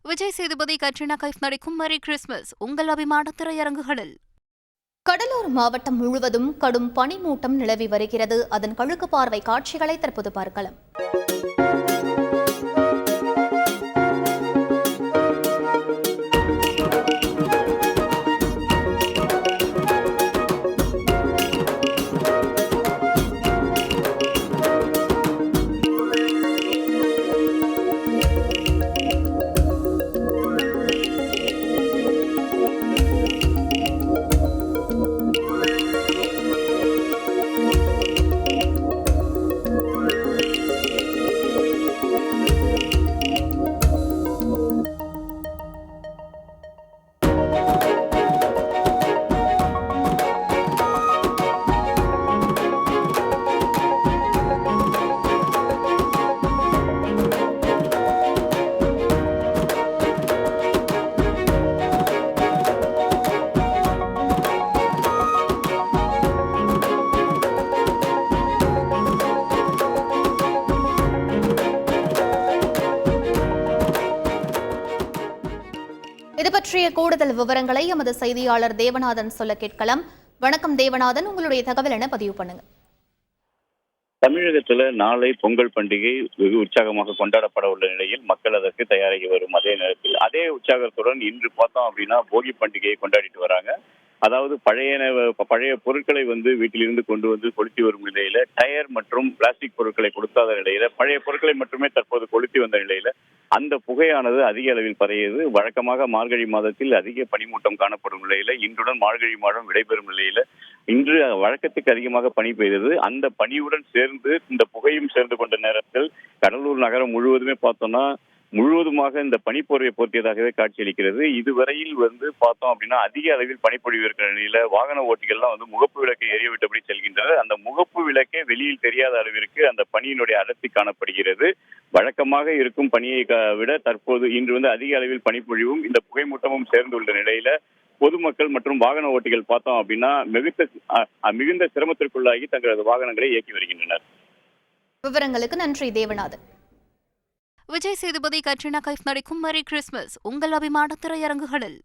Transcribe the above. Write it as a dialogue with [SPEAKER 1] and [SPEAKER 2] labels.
[SPEAKER 1] Vijay Sethupathi, Katrina Kaif நடிக்கும் merry Christmas உங்கள் அபிமான திரையரங்குகளில்.
[SPEAKER 2] கடலூர் மாவட்டம் முழுவதும் கடும் பனிமூட்டம் நிலவி வருகிறது. அதன் கழுகு பார்வை காட்சிகளை தற்போது பார்க்கலாம். இது பற்றிய கூடுதல் விவரங்களை எமது செய்தியாளர் தேவநாதன் சொல்ல கேட்கலாம். வணக்கம் தேவநாதன், உங்களுடைய தகவல் என பதிவு பண்ணுங்க.
[SPEAKER 3] தமிழகத்துல நாளை பொங்கல் பண்டிகை வெகு உற்சாகமாக கொண்டாடப்பட உள்ள நிலையில் மக்கள் அதற்கு தயாராகி வரும் அதே நேரத்தில் அதே உற்சாகத்துடன் இன்று பார்த்தோம் அப்படின்னா போகி பண்டிகையை கொண்டாடிட்டு வராங்க. அதாவது பழைய பொருட்களை வீட்டிலிருந்து கொண்டு வந்து கொளுத்தி வரும் நிலையில, டயர் மற்றும் பிளாஸ்டிக் பொருட்களை கொடுக்காத நிலையில பழைய பொருட்களை மட்டுமே தற்போது கொளுத்தி வந்த நிலையில அந்த புகையானது அதிக அளவில் பரவியது. வழக்கமாக மார்கழி மாதத்தில் அதிக பனிமூட்டம் காணப்படும் நிலையில இன்றுடன் மார்கழி மாதம் விடைபெறும் நிலையில இன்று வழக்கத்துக்கு அதிகமாக பனி பெய்தது. அந்த பனியுடன் சேர்ந்து இந்த புகையும் சேர்ந்து கொண்ட நேரத்தில் கடலூர் நகரம் முழுவதுமே பார்த்தோம்னா முழுவதுமாக இந்த பனிப்பொழிவை போர்த்தியதாகவே காட்சியளிக்கிறது. இதுவரையில் பார்த்தோம் அப்படின்னா அதிக அளவில் பனிப்பொழிவு இருக்கிற நிலையில வாகன ஓட்டிகள்லாம் முகப்பு விளக்கை எரியவிட்டபடி செல்கின்றனர். அந்த முகப்பு விளக்கே வெளியில் தெரியாத அளவிற்கு அந்த பனியினுடைய அடர்த்தி காணப்படுகிறது. வழக்கமாக இருக்கும் பனியை விட தற்போது இன்று அதிக அளவில் பனிப்பொழிவும் இந்த புகைமூட்டமும் சேர்ந்துள்ள நிலையில பொதுமக்கள் மற்றும் வாகன ஓட்டிகள் பார்த்தோம் அப்படின்னா மிகுந்த சிரமத்திற்குள்ளாகி தங்களது வாகனங்களை இயக்கி வருகின்றனர்.
[SPEAKER 2] விவரங்களுக்கு நன்றி தேவநாதன்.
[SPEAKER 1] விஜய் சேதுபதி, கட்ரினா கைஃப் நடிக்கும் மேரி கிறிஸ்மஸ் உங்கள் அபிமான திரையரங்குகளில்.